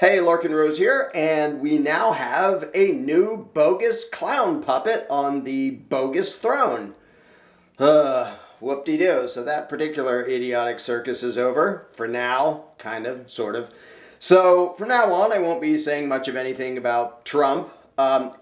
Hey, Larkin Rose here, and we now have a new bogus clown puppet on the bogus throne. Whoop-de-doo. So that particular idiotic circus is over. For now, kind of, sort of. So from now on, I won't be saying much of anything about Trump,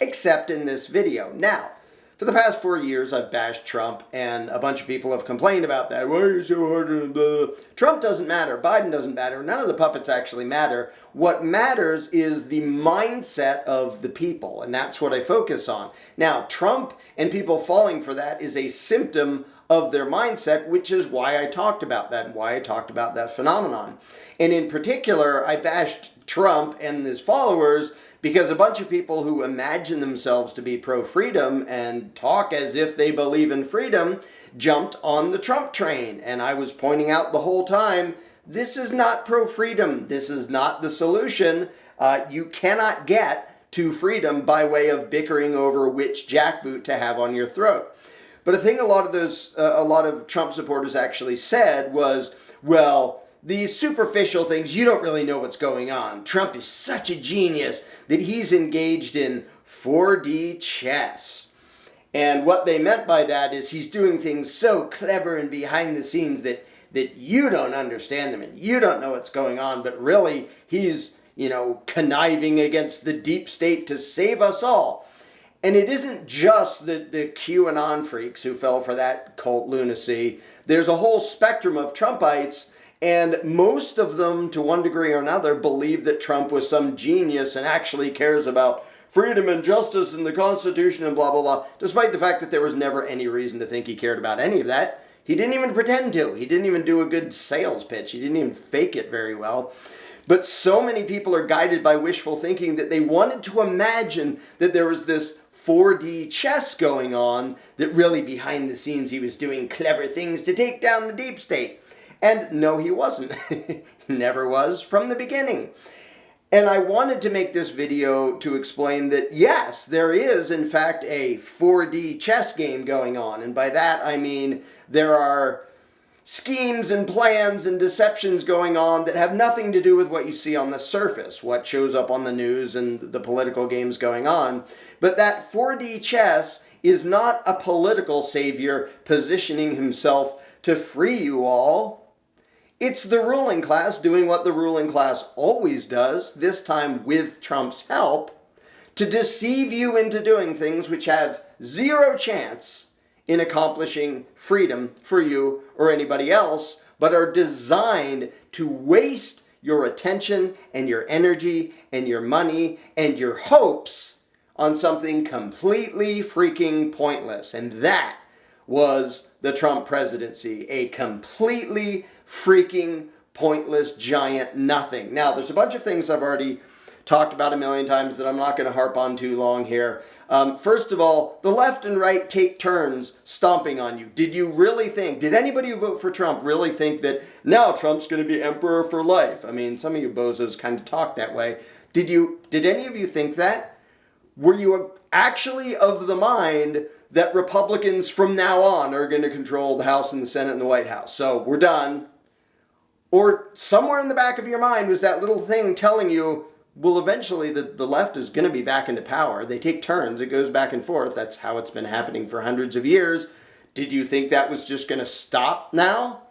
except in this video. Now, for the past 4 years, I've bashed Trump, and a bunch of people have complained about that. Why are you so hard on the... Trump doesn't matter. Biden doesn't matter. None of the puppets actually matter. What matters is the mindset of the people, and that's what I focus on. Now, Trump and people falling for that is a symptom of their mindset, which is why I talked about that and why I talked about that phenomenon. And in particular, I bashed Trump and his followers because a bunch of people who imagine themselves to be pro-freedom and talk as if they believe in freedom jumped on the Trump train. And I was pointing out the whole time, this is not pro-freedom. This is not the solution. You cannot get to freedom by way of bickering over which jackboot to have on your throat. But a thing a lot of Trump supporters actually said was, well, these superficial things, you don't really know what's going on. Trump is such a genius that he's engaged in 4D chess. And what they meant by that is he's doing things so clever and behind the scenes that you don't understand them and you don't know what's going on, but really he's, conniving against the deep state to save us all. And it isn't just the QAnon freaks who fell for that cult lunacy. There's a whole spectrum of Trumpites, and most of them, to one degree or another, believe that Trump was some genius and actually cares about freedom and justice and the Constitution and blah, blah, blah, despite the fact that there was never any reason to think he cared about any of that. He didn't even pretend to. He didn't even do a good sales pitch. He didn't even fake it very well. But so many people are guided by wishful thinking that they wanted to imagine that there was this 4D chess going on, that really behind the scenes he was doing clever things to take down the deep state. And no, he wasn't. He never was from the beginning. And I wanted to make this video to explain that, yes, there is, in fact, a 4D chess game going on. And by that, I mean there are schemes and plans and deceptions going on that have nothing to do with what you see on the surface, what shows up on the news and the political games going on. But that 4D chess is not a political savior positioning himself to free you all. It's the ruling class doing what the ruling class always does, this time with Trump's help, to deceive you into doing things which have zero chance in accomplishing freedom for you or anybody else, but are designed to waste your attention and your energy and your money and your hopes on something completely freaking pointless. And that was the Trump presidency, a completely freaking pointless giant nothing. Now, there's a bunch of things I've already talked about a million times that I'm not going to harp on too long here. First of all, the left and right take turns stomping on you. Did you really think, did anybody who vote for Trump really think that now Trump's going to be emperor for life? I mean, some of you bozos kind of talk that way. Did any of you think that? Were you actually of the mind that Republicans from now on are going to control the House and the Senate and the White House? So we're done. Or somewhere in the back of your mind was that little thing telling you, well, eventually the left is going to be back into power. They take turns. It goes back and forth. That's how it's been happening for hundreds of years. Did you think that was just going to stop now?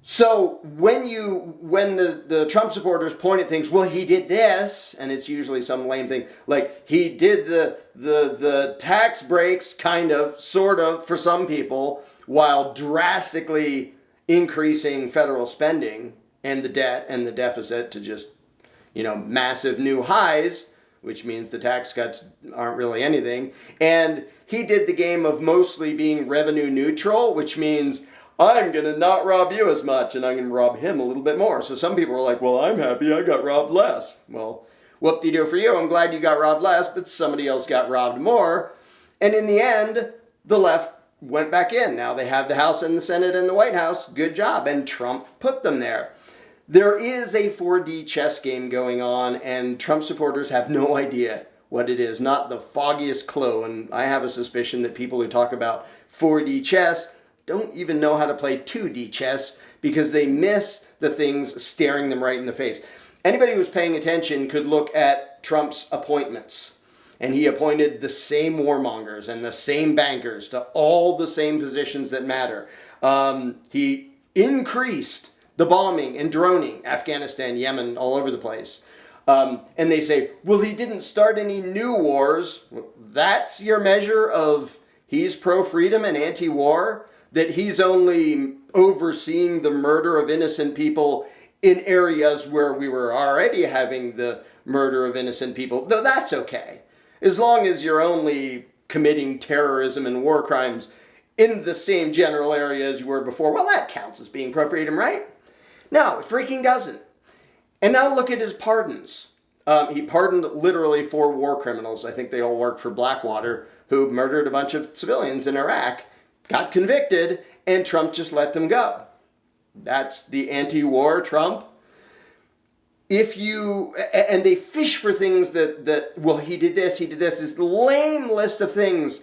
So when the Trump supporters point at things, well, he did this, and it's usually some lame thing, like he did the tax breaks, kind of, sort of, for some people, while drastically increasing federal spending and the debt and the deficit to just, massive new highs, which means the tax cuts aren't really anything. And he did the game of mostly being revenue neutral, which means I'm going to not rob you as much and I'm going to rob him a little bit more. So some people are like, well, I'm happy I got robbed less. Well, whoop-de-doo for you. I'm glad you got robbed less, but somebody else got robbed more. And in the end, the left went back in. Now they have the House and the Senate and the White House. Good job. And Trump put them there. There is a 4D chess game going on, and Trump supporters have no idea what it is. Not the foggiest clue. And I have a suspicion that people who talk about 4D chess don't even know how to play 2D chess because they miss the things staring them right in the face. Anybody who's paying attention could look at Trump's appointments. And he appointed the same warmongers and the same bankers to all the same positions that matter. He increased the bombing and droning, Afghanistan, Yemen, all over the place. And they say, well, he didn't start any new wars. That's your measure of he's pro-freedom and anti-war? That he's only overseeing the murder of innocent people in areas where we were already having the murder of innocent people? Though that's okay. As long as you're only committing terrorism and war crimes in the same general area as you were before, well, that counts as being pro-freedom, right? No, it freaking doesn't. And now look at his pardons. He pardoned literally 4 war criminals. I think they all worked for Blackwater, who murdered a bunch of civilians in Iraq, got convicted, and Trump just let them go. That's the anti-war Trump. And they fish for things that, well, he did this, this lame list of things.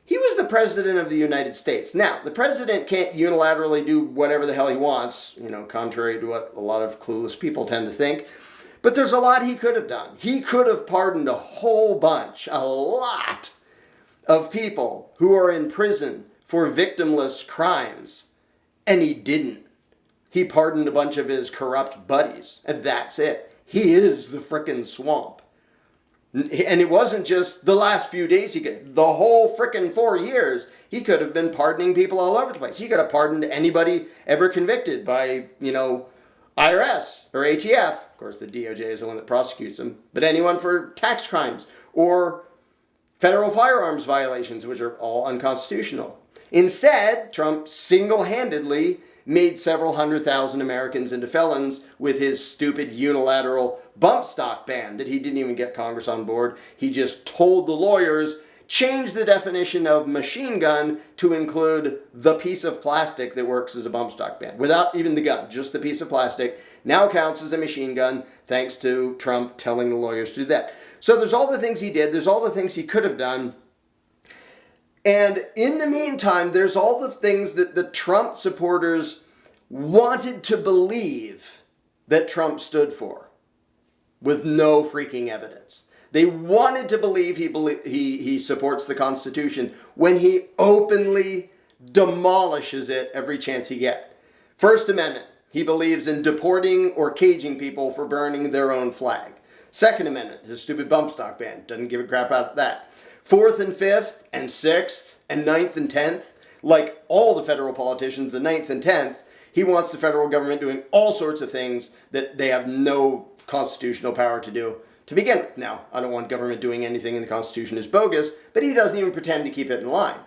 He was the president of the United States. Now, the president can't unilaterally do whatever the hell he wants, contrary to what a lot of clueless people tend to think. But there's a lot he could have done. He could have pardoned a whole bunch, a lot of people who are in prison for victimless crimes. And he didn't. He pardoned a bunch of his corrupt buddies, and that's it. He is the frickin' swamp. And it wasn't just the last few days. The whole frickin' 4 years, he could have been pardoning people all over the place. He could have pardoned anybody ever convicted by, IRS or ATF. Of course, the DOJ is the one that prosecutes them. But anyone for tax crimes or federal firearms violations, which are all unconstitutional. Instead, Trump single-handedly made several 100,000 Americans into felons with his stupid unilateral bump stock ban that he didn't even get Congress on board. He just told the lawyers, change the definition of machine gun to include the piece of plastic that works as a bump stock ban. Without even the gun, just the piece of plastic now counts as a machine gun, thanks to Trump telling the lawyers to do that. So there's all the things he did, there's all the things he could have done. And in the meantime, there's all the things that the Trump supporters wanted to believe that Trump stood for, with no freaking evidence. They wanted to believe he supports the Constitution when he openly demolishes it every chance he gets. First Amendment, he believes in deporting or caging people for burning their own flag. Second Amendment, his stupid bump stock ban, doesn't give a crap about that. Fourth and fifth and sixth and ninth and 10th, like all the federal politicians, the ninth and 10th, he wants the federal government doing all sorts of things that they have no constitutional power to do to begin with. Now, I don't want government doing anything in the Constitution is bogus, but he doesn't even pretend to keep it in line.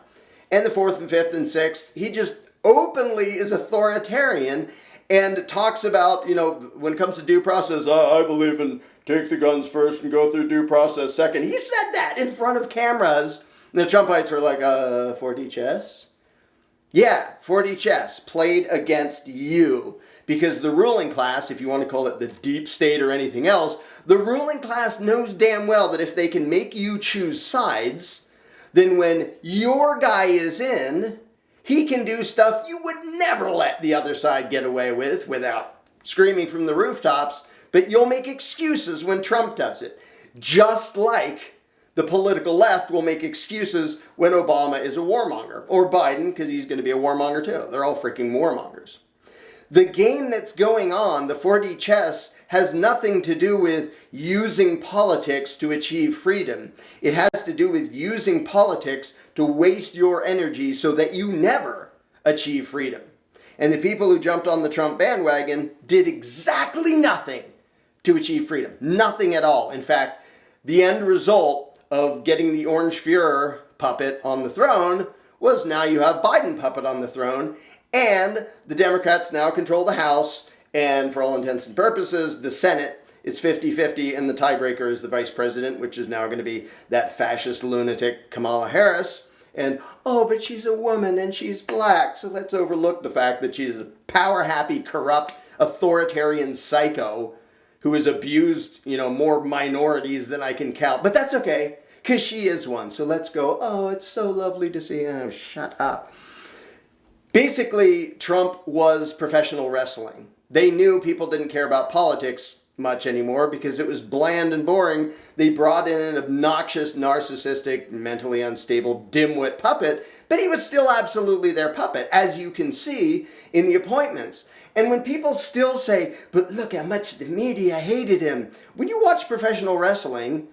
And the fourth and fifth and sixth, he just openly is authoritarian and talks about, when it comes to due process, I believe in take the guns first and go through due process second. He said that in front of cameras. And the Trumpites were like, 4D chess? Yeah, 4D chess played against you. Because the ruling class, if you want to call it the deep state or anything else, the ruling class knows damn well that if they can make you choose sides, then when your guy is in, he can do stuff you would never let the other side get away with without screaming from the rooftops, but you'll make excuses when Trump does it. Just like the political left will make excuses when Obama is a warmonger. Or Biden, because he's going to be a warmonger too. They're all freaking warmongers. The game that's going on, the 4D chess, has nothing to do with using politics to achieve freedom. It has to do with using politics to waste your energy so that you never achieve freedom. And the people who jumped on the Trump bandwagon did exactly nothing to achieve freedom. Nothing at all. In fact, the end result of getting the Orange Führer puppet on the throne was now you have Biden puppet on the throne, and the Democrats now control the House, and for all intents and purposes, the Senate, it's 50-50, and the tiebreaker is the vice president, which is now going to be that fascist lunatic Kamala Harris. And, but she's a woman and she's black, so let's overlook the fact that she's a power-happy, corrupt, authoritarian psycho who has abused, more minorities than I can count. But that's okay, because she is one. So let's go, it's so lovely to see. Oh, shut up. Basically, Trump was professional wrestling. They knew people didn't care about politics, much anymore because it was bland and boring. They brought in an obnoxious, narcissistic, mentally unstable, dimwit puppet, but he was still absolutely their puppet, as you can see in the appointments. And when people still say, but look how much the media hated him. When you watch professional wrestling,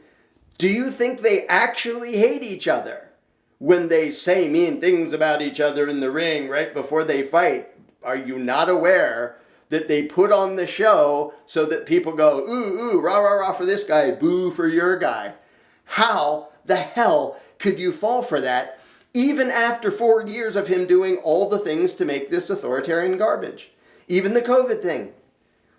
do you think they actually hate each other? When they say mean things about each other in the ring right before they fight, are you not aware that they put on the show so that people go, ooh, ooh, rah, rah, rah for this guy, boo for your guy? How the hell could you fall for that, even after 4 years of him doing all the things to make this authoritarian garbage? Even the COVID thing.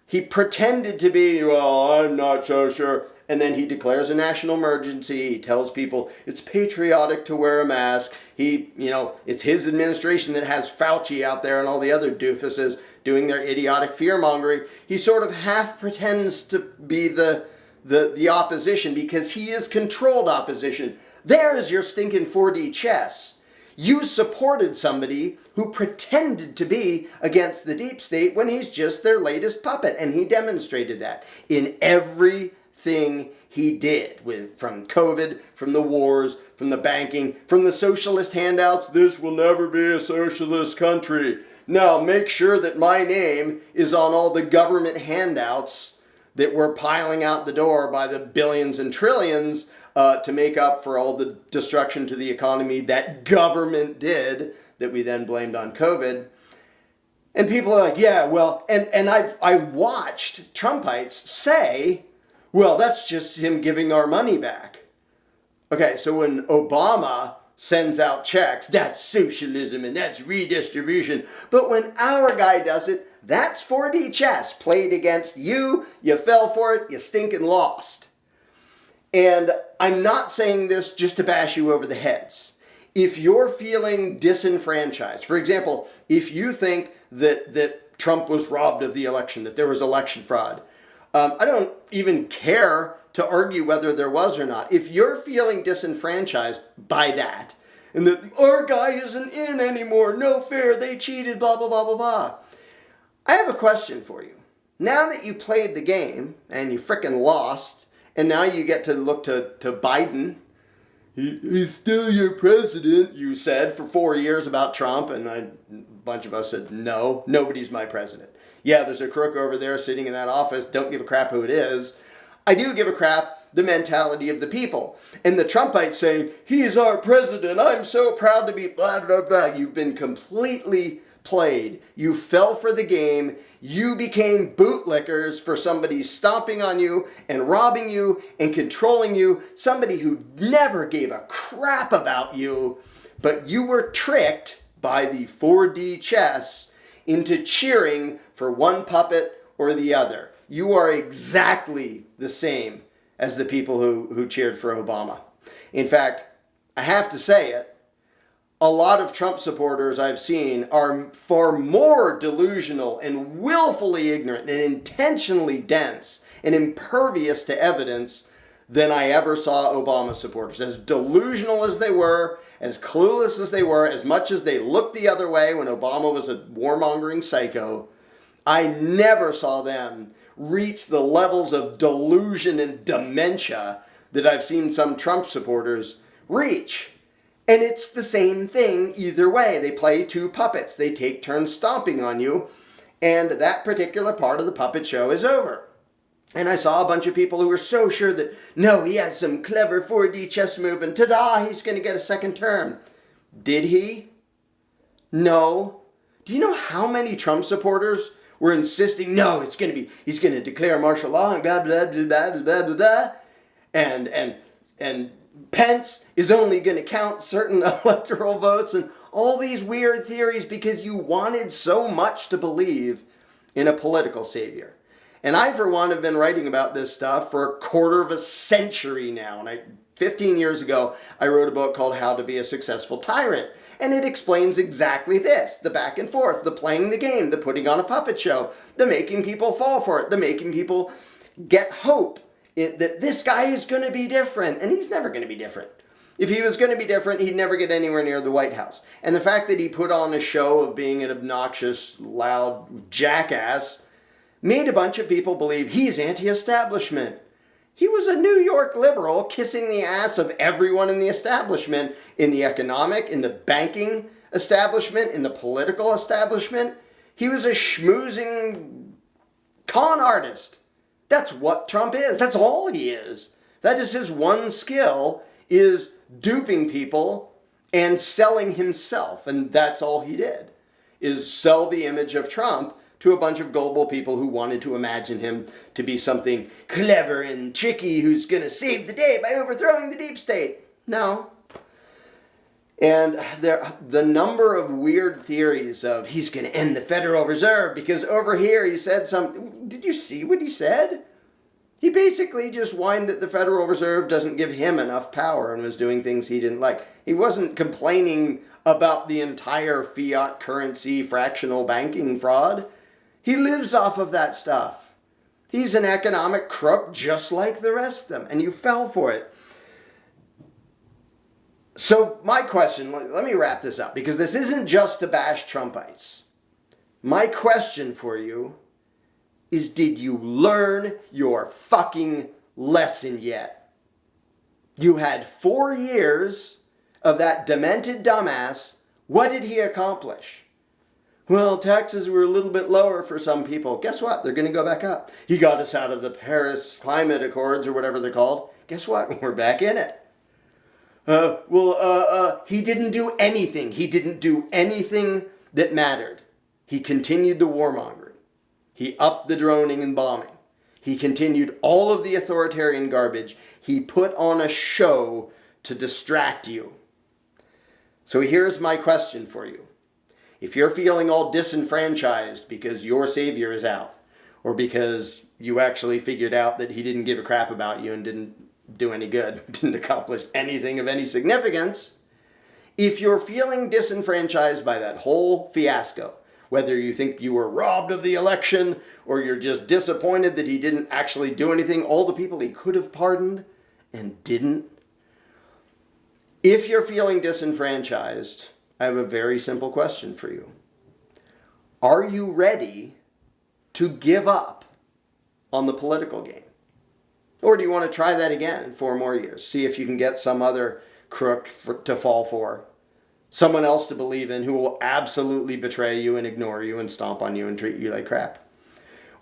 He pretended to be, well, I'm not so sure. And then he declares a national emergency. He tells people it's patriotic to wear a mask. It's his administration that has Fauci out there and all the other doofuses doing their idiotic fear-mongering. He sort of half pretends to be the opposition because he is controlled opposition. There is your stinking 4D chess. You supported somebody who pretended to be against the deep state when he's just their latest puppet, and he demonstrated that in everything he did, from COVID, from the wars, from the banking, from the socialist handouts. This will never be a socialist country. Now make sure that my name is on all the government handouts that were piling out the door by the billions and trillions to make up for all the destruction to the economy that government did, that we then blamed on COVID. And people are like, yeah, well, and I watched Trumpites say, well, that's just him giving our money back. Okay, so when Obama sends out checks, that's socialism and that's redistribution. But when our guy does it, that's 4D chess played against you. You fell for it, you stinking lost. And I'm not saying this just to bash you over the heads. If you're feeling disenfranchised, for example, if you think that Trump was robbed of the election, that there was election fraud, I don't even care to argue whether there was or not. If you're feeling disenfranchised by that, and that our guy isn't in anymore, no fair, they cheated, blah, blah, blah, blah, blah. I have a question for you. Now that you played the game and you frickin' lost, and now you get to look to Biden. He's still your president, you said for 4 years about Trump. And a bunch of us said, no, nobody's my president. Yeah, there's a crook over there sitting in that office. Don't give a crap who it is. I do give a crap the mentality of the people. And the Trumpites saying, he's our president. I'm so proud to be blah, blah, blah. You've been completely played. You fell for the game. You became bootlickers for somebody stomping on you and robbing you and controlling you, somebody who never gave a crap about you, but you were tricked by the 4D chess into cheering for one puppet or the other. You are exactly the same as the people who cheered for Obama. In fact, I have to say it, a lot of Trump supporters I've seen are far more delusional and willfully ignorant and intentionally dense and impervious to evidence than I ever saw Obama supporters. As delusional as they were, as clueless as they were, as much as they looked the other way when Obama was a warmongering psycho, I never saw them reach the levels of delusion and dementia that I've seen some Trump supporters reach. And it's the same thing either way. They play two puppets. They take turns stomping on you, and that particular part of the puppet show is over. And I saw a bunch of people who were so sure that, no, he has some clever 4D chess move, and ta-da, he's going to get a second term. Did he? No. Do you know how many Trump supporters were insisting, no, he's going to declare martial law, and blah, blah, blah, blah, blah, blah, blah, and Pence is only going to count certain electoral votes and all these weird theories because you wanted so much to believe in a political savior. And I, for one, have been writing about this stuff for a quarter of a century now. And 15 years ago, I wrote a book called How to Be a Successful Tyrant. And it explains exactly this, the back and forth, the playing the game, the putting on a puppet show, the making people fall for it, the making people get hope that this guy is going to be different, and he's never going to be different. If he was going to be different, he'd never get anywhere near the White House. And the fact that he put on a show of being an obnoxious, loud jackass made a bunch of people believe he's anti-establishment. He was a New York liberal kissing the ass of everyone in the establishment, in the economic, in the banking establishment, in the political establishment. He was a schmoozing con artist. That's what Trump is. That's all he is. That is his one skill, is duping people and selling himself. And that's all he did, is sell the image of Trump to a bunch of gullible people who wanted to imagine him to be something clever and tricky who's going to save the day by overthrowing the deep state. No. And the number of weird theories of he's going to end the Federal Reserve because over here he said something. Did you see what he said? He basically just whined that the Federal Reserve doesn't give him enough power and was doing things he didn't like. He wasn't complaining about the entire fiat currency fractional banking fraud. He lives off of that stuff. He's an economic crook just like the rest of them, and you fell for it. So my question, let me wrap this up, because this isn't just to bash Trumpites. My question for you is, did you learn your fucking lesson yet? You had 4 years of that demented dumbass. What did he accomplish? Well, taxes were a little bit lower for some people. Guess what? They're going to go back up. He got us out of the Paris Climate Accords or whatever they're called. Guess what? We're back in it. He didn't do anything. He didn't do anything that mattered. He continued the warmongering. He upped the droning and bombing. He continued all of the authoritarian garbage. He put on a show to distract you. So here's my question for you. If you're feeling all disenfranchised because your savior is out, or because you actually figured out that he didn't give a crap about you and didn't do any good, didn't accomplish anything of any significance, if you're feeling disenfranchised by that whole fiasco, whether you think you were robbed of the election or you're just disappointed that he didn't actually do anything, all the people he could have pardoned and didn't, if you're feeling disenfranchised, I have a very simple question for you. Are you ready to give up on the political game? Or do you want to try that again in 4 more years? See if you can get some other crook to fall for. Someone else to believe in who will absolutely betray you and ignore you and stomp on you and treat you like crap.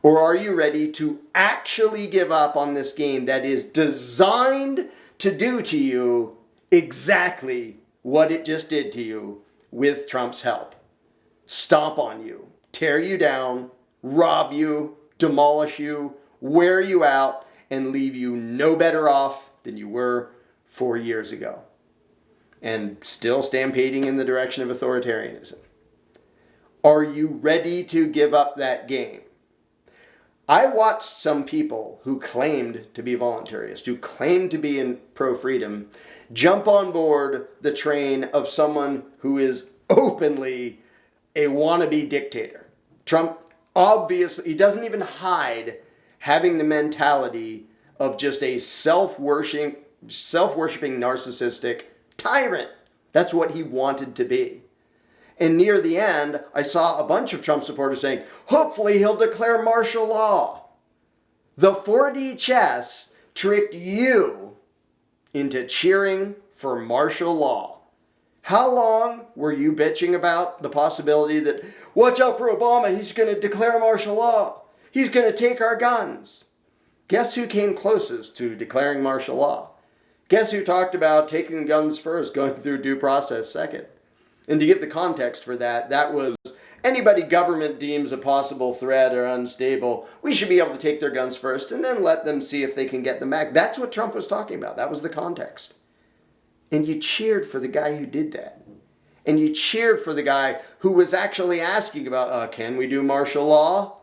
Or are you ready to actually give up on this game that is designed to do to you exactly what it just did to you with Trump's help? Stomp on you, tear you down, rob you, demolish you, wear you out, and leave you no better off than you were 4 years ago. And still stampeding in the direction of authoritarianism. Are you ready to give up that game? I watched some people who claimed to be voluntarists, who claimed to be in pro-freedom, jump on board the train of someone who is openly a wannabe dictator. Trump, obviously, he doesn't even hide having the mentality of just a self-worshipping narcissistic tyrant. That's what he wanted to be. And near the end, I saw a bunch of Trump supporters saying, hopefully he'll declare martial law. The 4D chess tricked you into cheering for martial law. How long were you bitching about the possibility that, watch out for Obama, he's going to declare martial law. He's going to take our guns. Guess who came closest to declaring martial law? Guess who talked about taking guns first, going through due process second? And to give the context for that, that was anybody government deems a possible threat or unstable, we should be able to take their guns first and then let them see if they can get them back. That's what Trump was talking about. That was the context. And you cheered for the guy who did that. And you cheered for the guy who was actually asking about, can we do martial law?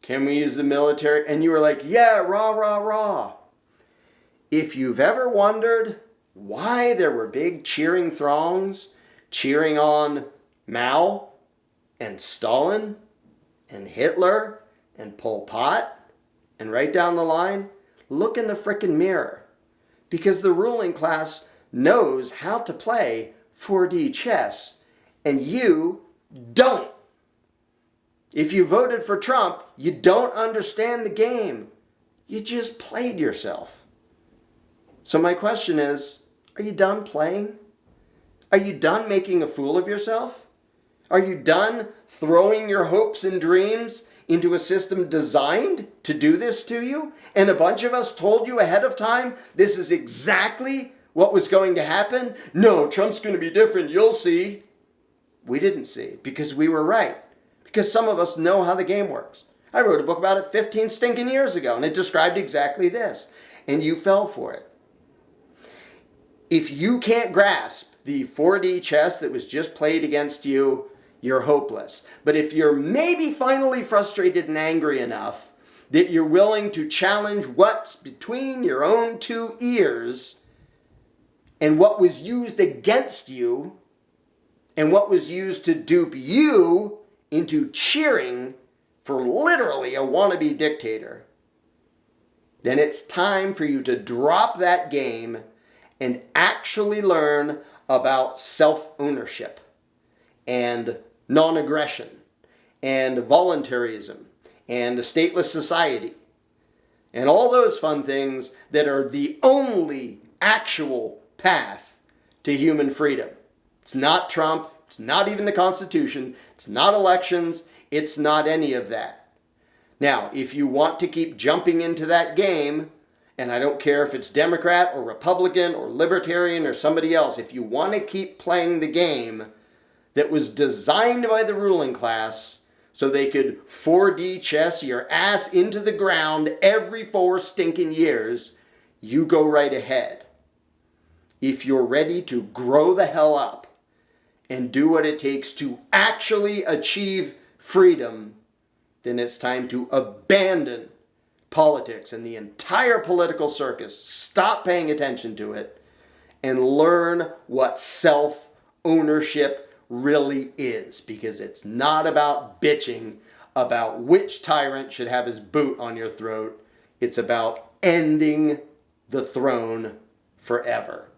Can we use the military? And you were like, yeah, rah, rah, rah. If you've ever wondered why there were big cheering throngs cheering on Mao and Stalin and Hitler and Pol Pot and right down the line, look in the frickin' mirror. Because the ruling class knows how to play 4D chess and you don't. If you voted for Trump, you don't understand the game. You just played yourself. So my question is, are you done playing? Are you done making a fool of yourself? Are you done throwing your hopes and dreams into a system designed to do this to you? And a bunch of us told you ahead of time this is exactly what was going to happen? No, Trump's going to be different, you'll see. We didn't see because we were right. Because some of us know how the game works. I wrote a book about it 15 stinking years ago, and it described exactly this. And you fell for it. If you can't grasp the 4D chess that was just played against you, you're hopeless. But if you're maybe finally frustrated and angry enough that you're willing to challenge what's between your own two ears and what was used against you and what was used to dupe you into cheering for literally a wannabe dictator, then it's time for you to drop that game and actually learn about self-ownership and non-aggression and voluntarism and a stateless society and all those fun things that are the only actual path to human freedom. It's not Trump. It's not even the Constitution. It's not elections. It's not any of that. Now, if you want to keep jumping into that game, and I don't care if it's Democrat or Republican or Libertarian or somebody else, if you want to keep playing the game that was designed by the ruling class so they could 4D chess your ass into the ground every 4 stinking years, you go right ahead. If you're ready to grow the hell up and do what it takes to actually achieve freedom, then it's time to abandon politics and the entire political circus. Stop paying attention to it and learn what self-ownership really is, because it's not about bitching about which tyrant should have his boot on your throat. It's about ending the throne forever.